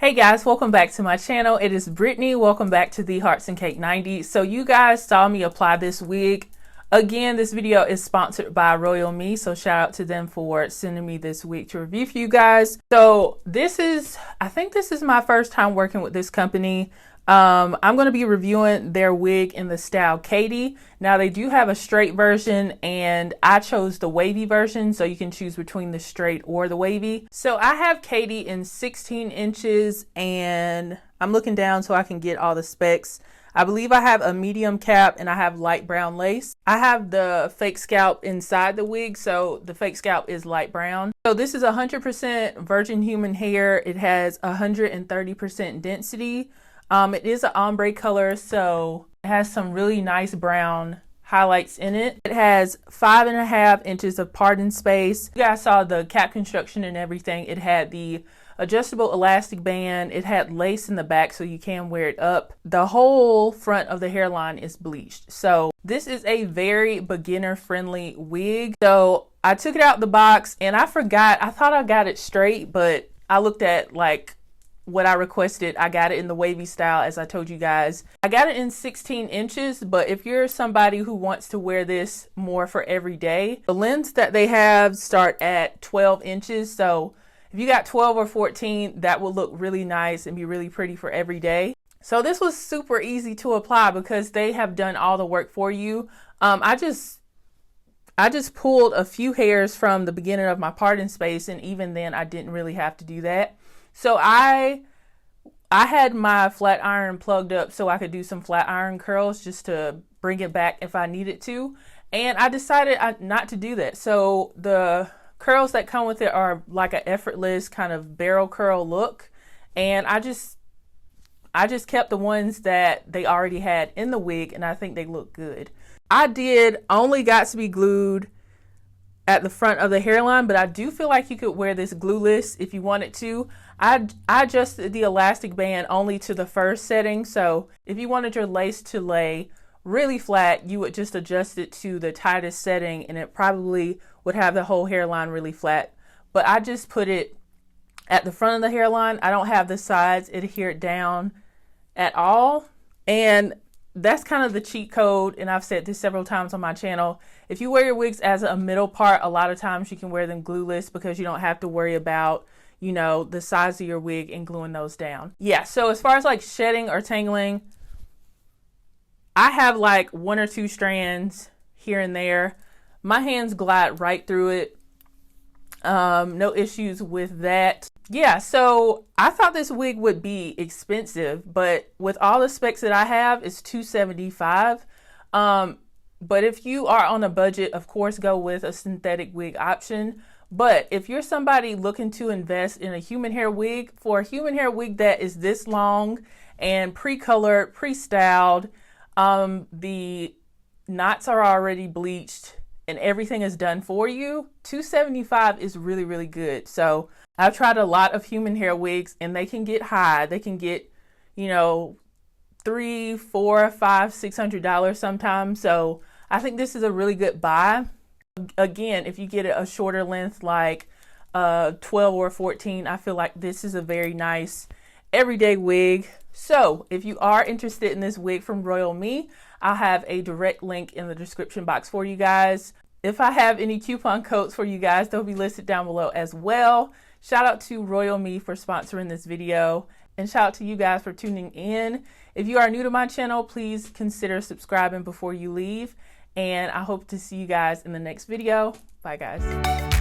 Hey guys, welcome back to my channel. It is Brittany. Welcome back to the Hearts and Cake 90. So you guys saw me apply this wig. Again, this video is sponsored by RoyalMe, so shout out to them for sending me this wig to review for you guys. So I think this is my first time working with this company. I'm going to be reviewing their wig in the style Katie. Now they do have a straight version and I chose the wavy version, so you can choose between the straight or the wavy. So I have Katie in 16 inches and I'm looking down so I can get all the specs. I believe I have a medium cap and I have light brown lace. I have the fake scalp inside the wig, so the fake scalp is light brown. So this is 100% virgin human hair. It has 130% density. It is an ombre color, so it has some really nice brown highlights in it. It has 5.5 inches of parting space. You guys saw the cap construction and everything. It had the adjustable elastic band. It had lace in the back so you can wear it up. The whole front of the hairline is bleached. So this is a very beginner friendly wig. So I took it out the box and I forgot, I thought I got it straight, but I looked at like what I requested. I got it in the wavy style, as I told you guys. I got it in 16 inches, but if you're somebody who wants to wear this more for every day, the lengths that they have start at 12 inches. So if you got 12 or 14, that will look really nice and be really pretty for every day. So this was super easy to apply because they have done all the work for you. I just pulled a few hairs from the beginning of my parting space, and even then I didn't really have to do that. So I had my flat iron plugged up so I could do some flat iron curls just to bring it back if I needed to. And I decided not to do that. So the curls that come with it are like an effortless kind of barrel curl look. And I just kept the ones that they already had in the wig, and I think they look good. I only got to be glued at the front of the hairline, but I do feel like you could wear this glueless if you wanted to. I adjusted the elastic band only to the first setting, so if you wanted your lace to lay really flat, you would just adjust it to the tightest setting and it probably would have the whole hairline really flat. But I just put it at the front of the hairline. I don't have the sides adhered down at all, and that's kind of the cheat code, and I've said this several times on my channel. If you wear your wigs as a middle part, a lot of times you can wear them glueless because you don't have to worry about, you know, the size of your wig and gluing those down. Yeah, so as far as like shedding or tangling, I have like 1 or 2 strands here and there. My hands glide right through it. No issues with that. Yeah, so I thought this wig would be expensive, but with all the specs that I have, it's $275. But if you are on a budget, of course, go with a synthetic wig option. But if you're somebody looking to invest in a human hair wig, for a human hair wig that is this long and pre-colored, pre-styled, the knots are already bleached and everything is done for you, $275 is really, really good. So I've tried a lot of human hair wigs and they can get high. They can get, you know, $300, $400, $500, $600 sometimes. So I think this is a really good buy. Again, if you get a shorter length like 12 or 14, I feel like this is a very nice everyday wig. So if you are interested in this wig from RoyalMe, I'll have a direct link in the description box for you guys. If I have any coupon codes for you guys, they'll be listed down below as well. Shout out to RoyalMe for sponsoring this video, and shout out to you guys for tuning in. If you are new to my channel, please consider subscribing before you leave, and I hope to see you guys in the next video. Bye guys.